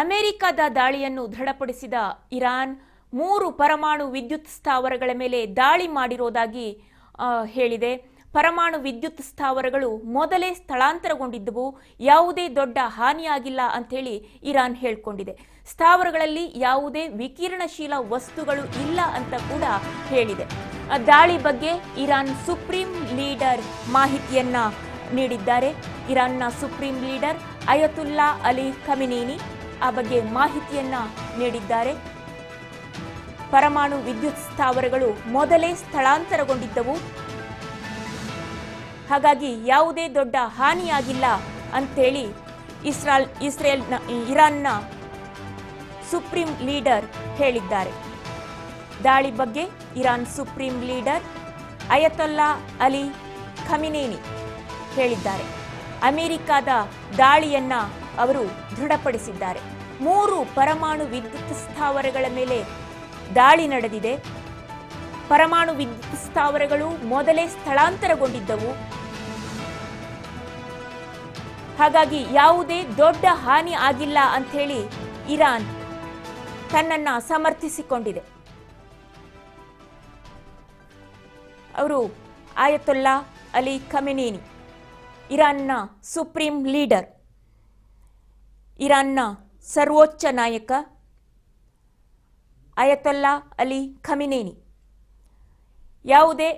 ಅಮೆರಿಕದ ದಾಳಿಯನ್ನು ದೃಢಪಡಿಸಿದ ಇರಾನ್ 3 ಪರಮಾಣು ವಿದ್ಯುತ್ ಸ್ಥಾವರಗಳ ಮೇಲೆ ದಾಳಿ ಮಾಡಿರೋದಾಗಿ ಹೇಳಿದೆ. ಪರಮಾಣು ವಿದ್ಯುತ್ ಸ್ಥಾವರಗಳು ಮೊದಲೇ ಸ್ಥಳಾಂತರಗೊಂಡಿದ್ದವು, ಯಾವುದೇ ದೊಡ್ಡ ಹಾನಿಯಾಗಿಲ್ಲ ಅಂತೇಳಿ ಇರಾನ್ ಹೇಳಿಕೊಂಡಿದೆ. ಸ್ಥಾವರಗಳಲ್ಲಿ ಯಾವುದೇ ವಿಕಿರಣಶೀಲ ವಸ್ತುಗಳು ಇಲ್ಲ ಅಂತ ಕೂಡ ಹೇಳಿದೆ. ದಾಳಿ ಬಗ್ಗೆ ಇರಾನ್ ಸುಪ್ರೀಂ ಲೀಡರ್ ಮಾಹಿತಿಯನ್ನ ನೀಡಿದ್ದಾರೆ. ಇರಾನ್ನ supreme leader Ayatollah Ali Khamenei ಆ ಬಗ್ಗೆ ಮಾಹಿತಿಯನ್ನ ನೀಡಿದ್ದಾರೆ. ಪರಮಾಣು ವಿದ್ಯುತ್ ಸ್ಥಾವರಗಳು ಮೊದಲೇ ಸ್ಥಳಾಂತರಗೊಂಡಿದ್ದವು, ಹಾಗಾಗಿ ಯಾವುದೇ ದೊಡ್ಡ ಹಾನಿಯಾಗಿಲ್ಲ ಅಂತೇಳಿ ಇರಾನ್ನ ಸುಪ್ರೀಂ ಲೀಡರ್ ಹೇಳಿದ್ದಾರೆ. ದಾಳಿ ಬಗ್ಗೆ Iran supreme leader Ayatollah Ali Khamenei ಹೇಳಿದ್ದಾರೆ. ಅಮೆರಿಕದ ದಾಳಿಯನ್ನ ಅವರು ದೃಢಪಡಿಸಿದ್ದಾರೆ. 3 ಪರಮಾಣು ವಿದ್ಯುತ್ ಸ್ಥಾವರಗಳ ಮೇಲೆ ದಾಳಿ ನಡೆದಿದೆ. ಪರಮಾಣು ವಿದ್ಯುತ್ ಸ್ಥಾವರಗಳು ಮೊದಲೇ ಸ್ಥಳಾಂತರಗೊಂಡಿದ್ದವು, ಹಾಗಾಗಿ ಯಾವುದೇ ದೊಡ್ಡ ಹಾನಿ ಆಗಿಲ್ಲ ಅಂತ ಹೇಳಿ ಇರಾನ್ ತನ್ನನ್ನ ಸಮರ್ಥಿಸಿಕೊಂಡಿದೆ. ಅವರು ಅಯತುಲ್ಲಾ ಅಲಿ ಖಮೇನಿ, ಇರಾನ್ನ ಸುಪ್ರೀಂ ಲೀಡರ್, ಇರಾನ್ನ ಸರ್ವೋಚ್ಚ ನಾಯಕ ಅಯತುಲ್ಲಾ ಅಲಿ ಖಮೇನಿ ಯಾವುದೇ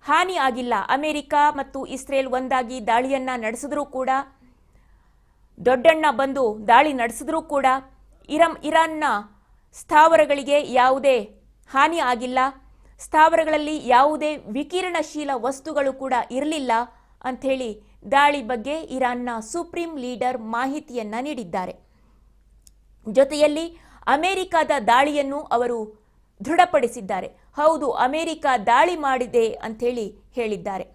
ಹಾನಿ ಆಗಿಲ್ಲ, ಅಮೆರಿಕ ಮತ್ತು ಇಸ್ರೇಲ್ ಒಂದಾಗಿ ದಾಳಿಯನ್ನ ನಡೆಸಿದ್ರೂ ಕೂಡ, ದೊಡ್ಡಣ್ಣ ಬಂದು ದಾಳಿ ನಡೆಸಿದ್ರೂ ಕೂಡ ಇರಾನ್ನ ಸ್ಥಾವರಗಳಿಗೆ ಯಾವುದೇ ಹಾನಿ ಆಗಿಲ್ಲ, ಸ್ಥಾವರಗಳಲ್ಲಿ ಯಾವುದೇ ವಿಕಿರಣಶೀಲ ವಸ್ತುಗಳು ಕೂಡ ಇರಲಿಲ್ಲ ಅಂಥೇಳಿ ದಾಳಿ ಬಗ್ಗೆ ಇರಾನ್ನ ಸುಪ್ರೀಂ ಲೀಡರ್ ಮಾಹಿತಿಯನ್ನ ನೀಡಿದ್ದಾರೆ. ಜೊತೆಯಲ್ಲಿ ಅಮೆರಿಕದ ದಾಳಿಯನ್ನು ಅವರು ದೃಢಪಡಿಸಿದ್ದಾರೆ. ಹೌದು, ಅಮೆರಿಕ ದಾಳಿ ಮಾಡಿದೆ ಅಂಥೇಳಿ ಹೇಳಿದ್ದಾರೆ.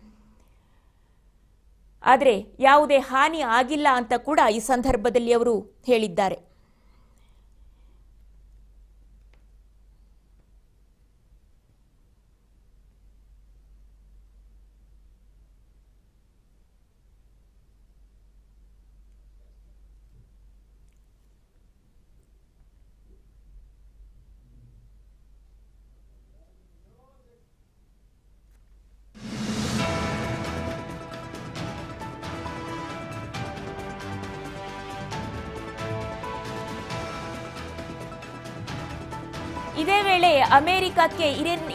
ಆದರೆ ಯಾವುದೇ ಹಾನಿ ಆಗಿಲ್ಲ ಅಂತ ಕೂಡ ಈ ಸಂದರ್ಭದಲ್ಲಿ ಅವರು ಹೇಳಿದ್ದಾರೆ. ಇದೇ ವೇಳೆ ಅಮೆರಿಕಕ್ಕೆ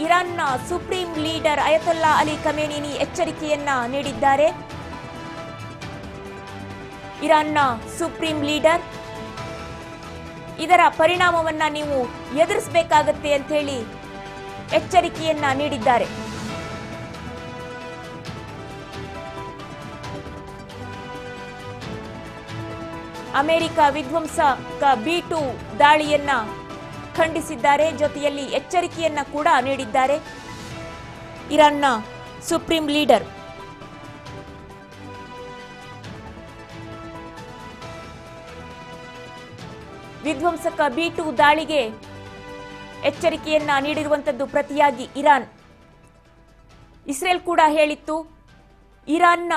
ಇರಾನ್ನ supreme leader Ayatollah Ali Khamenei ಎಚ್ಚರಿಕೆಯನ್ನ ನೀಡಿದ್ದಾರೆ. ಇರಾನ್ನ ಸುಪ್ರೀಂ ಲೀಡರ್ ಇದರ ಪರಿಣಾಮವನ್ನ ನೀವು ಎದುರಿಸಬೇಕಾಗತ್ತೆ ಅಂತ ಹೇಳಿ ಎಚ್ಚರಿಕೆಯನ್ನ ನೀಡಿದ್ದಾರೆ. ಅಮೆರಿಕ ವಿಧ್ವಂಸಕ B2 ದಾಳಿಯನ್ನ ಖಂಡಿಸಿದ್ದಾರೆ. ಜೊತೆಯಲ್ಲಿ ಎಚ್ಚರಿಕೆಯನ್ನ ಕೂಡ ನೀಡಿದ್ದಾರೆ. ಇರಾನ್ನ ಸುಪ್ರೀಂ ಲೀಡರ್ ವಿಧ್ವಂಸಕ B2 ದಾಳಿಗೆ ಎಚ್ಚರಿಕೆಯನ್ನ ನೀಡಿರುವಂತದ್ದು ಪ್ರತಿಯಾಗಿ ಇಸ್ರೇಲ್ ಕೂಡ ಹೇಳಿತ್ತು, ಇರಾನ್ನ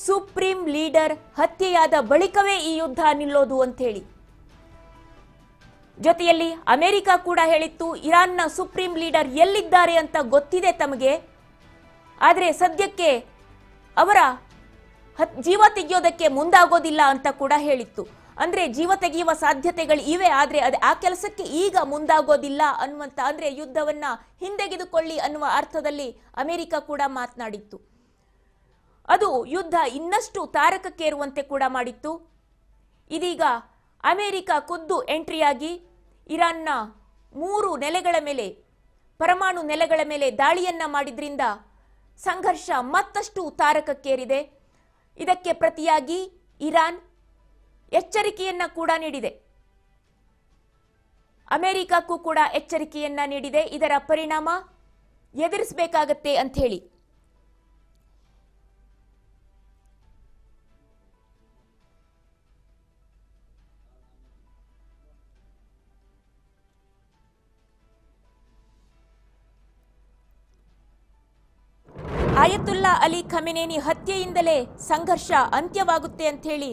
ಸುಪ್ರೀಂ ಲೀಡರ್ ಹತ್ಯೆಯಾದ ಬಳಿಕವೇ ಈ ಯುದ್ಧ ನಿಲ್ಲೋದು ಅಂತ ಹೇಳಿ. ಜೊತೆಯಲ್ಲಿ ಅಮೆರಿಕ ಕೂಡ ಹೇಳಿತ್ತು, ಇರಾನ್ನ ಸುಪ್ರೀಂ ಲೀಡರ್ ಎಲ್ಲಿದ್ದಾರೆ ಅಂತ ಗೊತ್ತಿದೆ ತಮಗೆ, ಆದರೆ ಸದ್ಯಕ್ಕೆ ಅವರ ಜೀವ ತೆಗೆಯೋದಕ್ಕೆ ಮುಂದಾಗೋದಿಲ್ಲ ಅಂತ ಕೂಡ ಹೇಳಿತ್ತು. ಅಂದ್ರೆ ಜೀವ ತೆಗೆಯುವ ಸಾಧ್ಯತೆಗಳು ಇವೆ, ಆದ್ರೆ ಆ ಕೆಲಸಕ್ಕೆ ಈಗ ಮುಂದಾಗೋದಿಲ್ಲ ಅನ್ನುವಂತ, ಅಂದ್ರೆ ಯುದ್ಧವನ್ನ ಹಿಂದೆಗೆದುಕೊಳ್ಳಿ ಅನ್ನುವ ಅರ್ಥದಲ್ಲಿ ಅಮೆರಿಕ ಕೂಡ ಮಾತನಾಡಿತ್ತು. ಅದು ಯುದ್ಧ ಇನ್ನಷ್ಟು ತಾರಕಕ್ಕೇರುವಂತೆ ಕೂಡ ಮಾಡಿತ್ತು. ಇದೀಗ ಅಮೆರಿಕ ಖುದ್ದು ಎಂಟ್ರಿಯಾಗಿ ಇರಾನ್ನ 3 ನೆಲೆಗಳ ಮೇಲೆ, ಪರಮಾಣು ನೆಲೆಗಳ ಮೇಲೆ ದಾಳಿಯನ್ನ ಮಾಡಿದ್ರಿಂದ ಸಂಘರ್ಷ ಮತ್ತಷ್ಟು ತಾರಕಕ್ಕೇರಿದೆ. ಇದಕ್ಕೆ ಪ್ರತಿಯಾಗಿ ಇರಾನ್ ಎಚ್ಚರಿಕೆಯನ್ನ ಕೂಡ ನೀಡಿದೆ. ಅಮೆರಿಕಕ್ಕೂ ಕೂಡ ಎಚ್ಚರಿಕೆಯನ್ನ ನೀಡಿದೆ. ಇದರ ಪರಿಣಾಮ ಎದುರಿಸಬೇಕಾಗತ್ತೆ ಅಂತ ಹೇಳಿ. ಅಯತುಲ್ಲಾ ಅಲಿ ಖಮೇನಿ ಹತ್ಯೆಯಿಂದಲೇ ಸಂಘರ್ಷ ಅಂತ್ಯವಾಗುತ್ತೆ ಅಂತ ಹೇಳಿ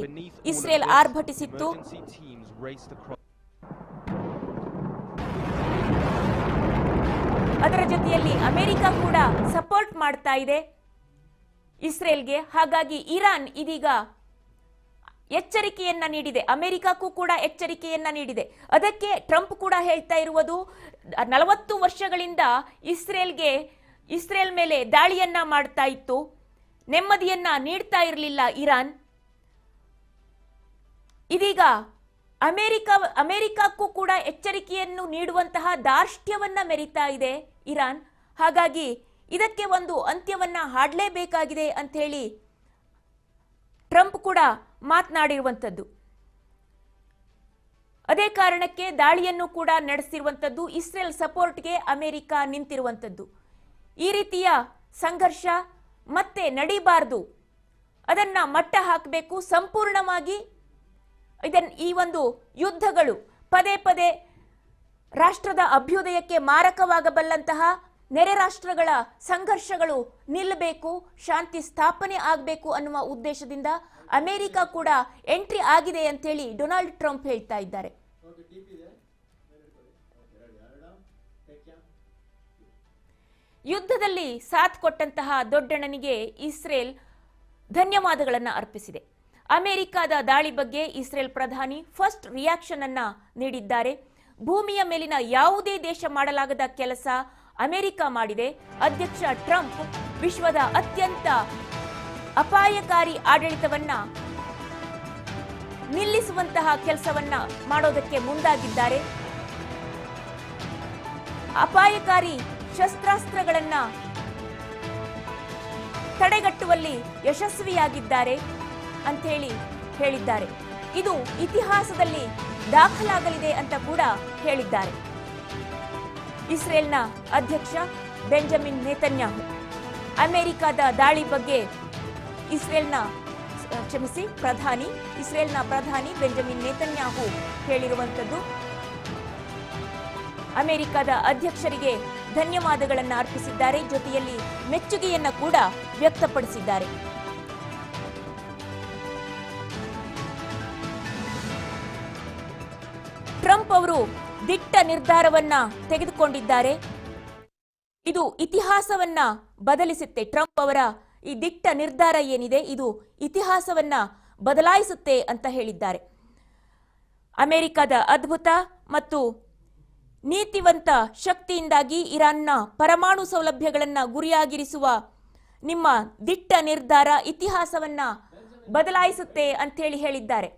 ಇಸ್ರೇಲ್ ಆರ್ಭಟಿಸಿತ್ತು. ಅದರ ಜೊತೆಯಲ್ಲಿ ಅಮೆರಿಕ ಕೂಡ ಸಪೋರ್ಟ್ ಮಾಡ್ತಾ ಇದೆ ಇಸ್ರೇಲ್ಗೆ. ಹಾಗಾಗಿ ಇರಾನ್ ಇದೀಗ ಎಚ್ಚರಿಕೆಯನ್ನ ನೀಡಿದೆ, ಅಮೆರಿಕಕ್ಕೂ ಕೂಡ ಎಚ್ಚರಿಕೆಯನ್ನ ನೀಡಿದೆ. ಅದಕ್ಕೆ ಟ್ರಂಪ್ ಕೂಡ ಹೇಳ್ತಾ ಇರುವುದು 40 ವರ್ಷಗಳಿಂದ ಇಸ್ರೇಲ್ ಮೇಲೆ ದಾಳಿಯನ್ನ ಮಾಡ್ತಾ ಇತ್ತು, ನೆಮ್ಮದಿಯನ್ನ ನೀಡ್ತಾ ಇರಲಿಲ್ಲ ಇರಾನ್. ಇದೀಗ ಅಮೆರಿಕಕ್ಕೂ ಕೂಡ ಎಚ್ಚರಿಕೆಯನ್ನು ನೀಡುವಂತಹ ದಾರ್ಷ್ಟ್ಯವನ್ನ ಮೆರಿತಾ ಇದೆ ಇರಾನ್. ಹಾಗಾಗಿ ಇದಕ್ಕೆ ಒಂದು ಅಂತ್ಯವನ್ನ ಹಾಡಲೇಬೇಕಾಗಿದೆ ಅಂತ ಹೇಳಿ ಟ್ರಂಪ್ ಕೂಡ ಮಾತನಾಡಿರುವಂಥದ್ದು. ಅದೇ ಕಾರಣಕ್ಕೆ ದಾಳಿಯನ್ನು ಕೂಡ ನಡೆಸಿರುವಂಥದ್ದು, ಇಸ್ರೇಲ್ ಸಪೋರ್ಟ್ಗೆ ಅಮೆರಿಕ ನಿಂತಿರುವಂಥದ್ದು. ಈ ರೀತಿಯ ಸಂಘರ್ಷ ಮತ್ತೆ ನಡೀಬಾರದು, ಅದನ್ನ ಮಟ್ಟ ಹಾಕಬೇಕು ಸಂಪೂರ್ಣವಾಗಿ. ಈ ಒಂದು ಯುದ್ಧಗಳು ಪದೇ ಪದೇ ರಾಷ್ಟ್ರದ ಅಭ್ಯುದಯಕ್ಕೆ ಮಾರಕವಾಗಬಲ್ಲಂತಹ ನೆರೆ ರಾಷ್ಟ್ರಗಳ ಸಂಘರ್ಷಗಳು ನಿಲ್ಲಬೇಕು, ಶಾಂತಿ ಸ್ಥಾಪನೆ ಆಗಬೇಕು ಅನ್ನುವ ಉದ್ದೇಶದಿಂದ ಅಮೆರಿಕ ಕೂಡ ಎಂಟ್ರಿ ಆಗಿದೆ ಅಂತೇಳಿ ಡೊನಾಲ್ಡ್ ಟ್ರಂಪ್ ಹೇಳ್ತಾ ಇದ್ದಾರೆ. ಯುದ್ಧದಲ್ಲಿ ಸಾಥ್ ಕೊಟ್ಟಂತಹ ದೊಡ್ಡಣ್ಣನಿಗೆ ಇಸ್ರೇಲ್ ಧನ್ಯವಾದಗಳನ್ನು ಅರ್ಪಿಸಿದೆ. ಅಮೆರಿಕದ ದಾಳಿ ಬಗ್ಗೆ ಇಸ್ರೇಲ್ ಪ್ರಧಾನಿ ಫಸ್ಟ್ ರಿಯಾಕ್ಷನ್ ಅನ್ನ ನೀಡಿದ್ದಾರೆ. ಭೂಮಿಯ ಮೇಲಿನ ಯಾವುದೇ ದೇಶ ಮಾಡಲಾಗದ ಕೆಲಸ ಅಮೆರಿಕ ಮಾಡಿದೆ. ಅಧ್ಯಕ್ಷ ಟ್ರಂಪ್ ವಿಶ್ವದ ಅತ್ಯಂತ ಅಪಾಯಕಾರಿ ಆಡಳಿತವನ್ನ ನಿಲ್ಲಿಸುವಂತಹ ಕೆಲಸವನ್ನ ಮಾಡೋದಕ್ಕೆ ಮುಂದಾಗಿದ್ದಾರೆ. ಅಪಾಯಕಾರಿ ಶಸ್ತ್ರಾಸ್ತ್ರಗಳನ್ನ ತಡೆಗಟ್ಟುವಲ್ಲಿ ಯಶಸ್ವಿಯಾಗಿದ್ದಾರೆ ಅಂತ ಹೇಳಿದ್ದಾರೆ. ಇದು ಇತಿಹಾಸದಲ್ಲಿ ದಾಖಲಾಗಲಿದೆ ಅಂತ ಕೂಡ ಹೇಳಿದ್ದಾರೆ. ಇಸ್ರೇಲ್ನ ಅಧ್ಯಕ್ಷ ಬೆಂಜಮಿನ್ ನೇತನ್ಯಾಹು ಅಮೆರಿಕದ ದಾಳಿ ಬಗ್ಗೆ ಇಸ್ರೇಲ್ನ ಪ್ರಧಾನಿ ಬೆಂಜಮಿನ್ ನೇತನ್ಯಾಹು ಹೇಳಿರುವಂಥದ್ದು. ಅಮೆರಿಕದ ಅಧ್ಯಕ್ಷರಿಗೆ ಧನ್ಯವಾದಗಳನ್ನು ಅರ್ಪಿಸಿದ್ದಾರೆ, ಜೊತೆಯಲ್ಲಿ ಮೆಚ್ಚುಗೆಯನ್ನ ಕೂಡ ವ್ಯಕ್ತಪಡಿಸಿದ್ದಾರೆ. ಟ್ರಂಪ್ ಅವರು ದಿಟ್ಟ ನಿರ್ಧಾರವನ್ನ ತೆಗೆದುಕೊಂಡಿದ್ದಾರೆ. ಇದು ಇತಿಹಾಸವನ್ನ ಬದಲಿಸುತ್ತೆ. ಟ್ರಂಪ್ ಅವರ ಈ ದಿಟ್ಟ ನಿರ್ಧಾರ ಏನಿದೆ ಇದು ಇತಿಹಾಸವನ್ನ ಬದಲಾಯಿಸುತ್ತೆ ಅಂತ ಹೇಳಿದ್ದಾರೆ. ಅಮೆರಿಕದ ಅದ್ಭುತ ಮತ್ತು ನೀತಿವಂತ ಶಕ್ತಿಯಿಂದಾಗಿ ಇರಾನ್ನ ಪರಮಾಣು ಸೌಲಭ್ಯಗಳನ್ನ ಗುರಿಯಾಗಿರಿಸುವ ನಿಮ್ಮ ದಿಟ್ಟ ನಿರ್ಧಾರ ಇತಿಹಾಸವನ್ನ ಬದಲಾಯಿಸುತ್ತೆ ಅಂತ ಹೇಳಿದ್ದಾರೆ.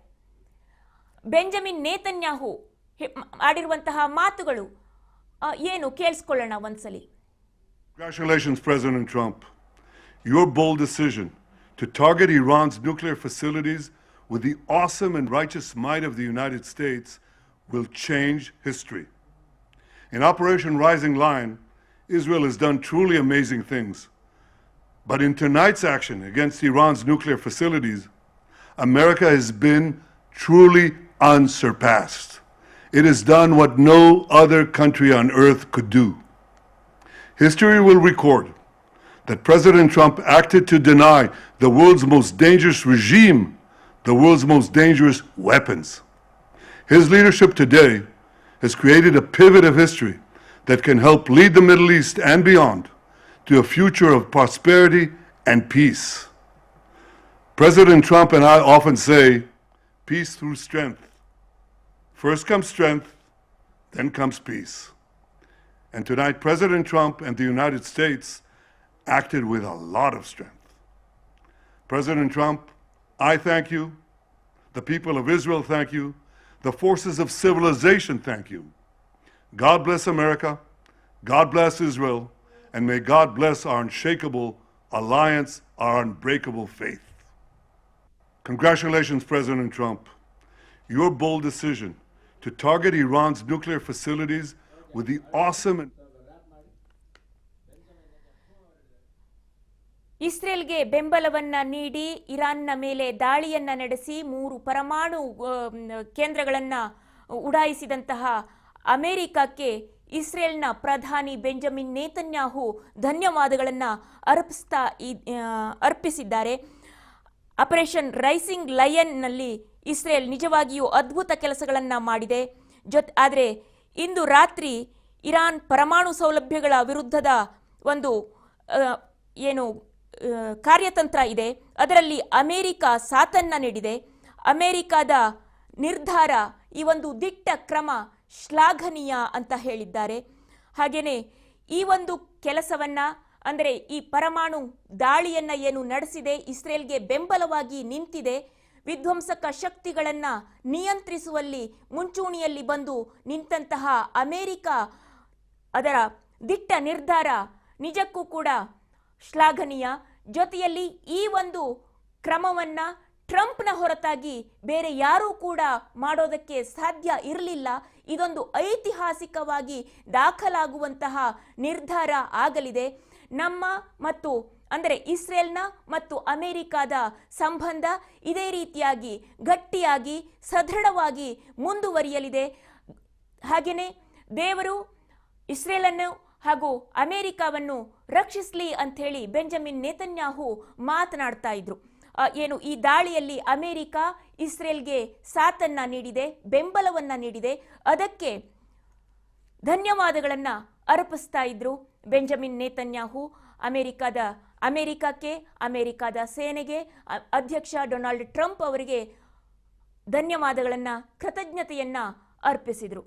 ಬೆಂಜಮಿನ್ ನೇತನ್ಯಾಹು ಆಡಿರುವಂತಹ ಮಾತುಗಳು ಏನು ಕೇಳಿಸ್ಕೊಳ್ಳೋಣ ಒಂದ್ಸಲಿ. Congratulations, President Trump. Your bold decision to target Iran's nuclear facilities with the awesome and righteous might of the United States will change history. In Operation Rising Lion, Israel has done truly amazing things. But in tonight's action against Iran's nuclear facilities, America has been truly unsurpassed. It has done what no other country on earth could do. History will record that President Trump acted to deny the world's most dangerous regime the world's most dangerous weapons. His leadership today has created a pivot of history that can help lead the Middle East and beyond to a future of prosperity and peace. President Trump and I often say, peace through strength. First comes strength, then comes peace. And tonight, President Trump and the United States acted with a lot of strength. President Trump, I thank you. The people of Israel thank you. The forces of civilization thank you. God bless America. God bless Israel. And may God bless our unshakable alliance, our unbreakable faith. Congratulations, President Trump. Your bold decision to target Iran's nuclear facilities with the awesome and ಇಸ್ರೇಲ್ಗೆ ಬೆಂಬಲವನ್ನ ನೀಡಿ ಇರಾನ್ನ ಮೇಲೆ ದಾಳಿಯನ್ನ ನಡೆಸಿ 3 ಪರಮಾಣು ಕೇಂದ್ರಗಳನ್ನ ಉಡಾಯಿಸಿದಂತಹ ಅಮೆರಿಕಕ್ಕೆ ಇಸ್ರೇಲ್ನ ಪ್ರಧಾನಿ Benjamin Netanyahu ಧನ್ಯವಾದಗಳನ್ನು ಅರ್ಪಿಸಿದ್ದಾರೆ. Operation rising ಲಯನ್ನಲ್ಲಿ Israel ನಿಜವಾಗಿಯೂ ಅದ್ಭುತ ಕೆಲಸಗಳನ್ನು ಮಾಡಿದೆ. ಆದರೆ ಇಂದು ರಾತ್ರಿ ಇರಾನ್ ಪರಮಾಣು ಸೌಲಭ್ಯಗಳ ವಿರುದ್ಧದ ಒಂದು ಕಾರ್ಯತಂತ್ರ ಇದೆ. ಅದರಲ್ಲಿ ಅಮೆರಿಕ ಸಾಥನ್ನ ನೀಡಿದೆ. ಅಮೆರಿಕದ ನಿರ್ಧಾರ, ಈ ಒಂದು ದಿಟ್ಟ ಕ್ರಮ ಶ್ಲಾಘನೀಯ ಅಂತ ಹೇಳಿದ್ದಾರೆ. ಹಾಗೇನೆ ಈ ಒಂದು ಕೆಲಸವನ್ನ, ಅಂದರೆ ಈ ಪರಮಾಣು ದಾಳಿಯನ್ನ ಏನು ನಡೆಸಿದೆ, ಇಸ್ರೇಲ್ಗೆ ಬೆಂಬಲವಾಗಿ ನಿಂತಿದೆ, ವಿಧ್ವಂಸಕ ಶಕ್ತಿಗಳನ್ನ ನಿಯಂತ್ರಿಸುವಲ್ಲಿ ಮುಂಚೂಣಿಯಲ್ಲಿ ಬಂದು ನಿಂತಹ ಅಮೆರಿಕ ಅದರ ದಿಟ್ಟ ನಿರ್ಧಾರ ನಿಜಕ್ಕೂ ಕೂಡ ಶ್ಲಾಘನೀಯ. ಜೊತೆಯಲ್ಲಿ ಈ ಒಂದು ಕ್ರಮವನ್ನ ಟ್ರಂಪ್ನ ಹೊರತಾಗಿ ಬೇರೆ ಯಾರೂ ಕೂಡ ಮಾಡೋದಕ್ಕೆ ಸಾಧ್ಯ ಇರಲಿಲ್ಲ. ಇದೊಂದು ಐತಿಹಾಸಿಕವಾಗಿ ದಾಖಲಾಗುವಂತಹ ನಿರ್ಧಾರ ಆಗಲಿದೆ. ನಮ್ಮ ಮತ್ತು ಅಂದರೆ ಇಸ್ರೇಲ್ನ ಮತ್ತು ಅಮೆರಿಕದ ಸಂಬಂಧ ಇದೇ ರೀತಿಯಾಗಿ ಗಟ್ಟಿಯಾಗಿ ಸದೃಢವಾಗಿ ಮುಂದುವರಿಯಲಿದೆ. ಹಾಗೆಯೇ ದೇವರು ಇಸ್ರೇಲನ್ನು ಹಾಗೂ ಅಮೆರಿಕವನ್ನು ರಕ್ಷಿಸಲಿ ಅಂಥೇಳಿ ಬೆಂಜಮಿನ್ ನೇತನ್ಯಾಹು ಮಾತನಾಡ್ತಾ ಇದ್ರು. ಈ ದಾಳಿಯಲ್ಲಿ ಅಮೆರಿಕ ಇಸ್ರೇಲ್ಗೆ ಸಾಥನ್ನ ನೀಡಿದೆ, ಬೆಂಬಲವನ್ನ ನೀಡಿದೆ. ಅದಕ್ಕೆ ಧನ್ಯವಾದಗಳನ್ನ ಅರ್ಪಿಸ್ತಾ ಇದ್ರು ಬೆಂಜಮಿನ್ ನೇತನ್ಯಾಹು. ಅಮೆರಿಕಕ್ಕೆ, ಅಮೆರಿಕದ ಸೇನೆಗೆ, ಅಧ್ಯಕ್ಷ ಡೊನಾಲ್ಡ್ ಟ್ರಂಪ್ ಅವರಿಗೆ ಧನ್ಯವಾದಗಳನ್ನ, ಕೃತಜ್ಞತೆಯನ್ನ ಅರ್ಪಿಸಿದ್ರು.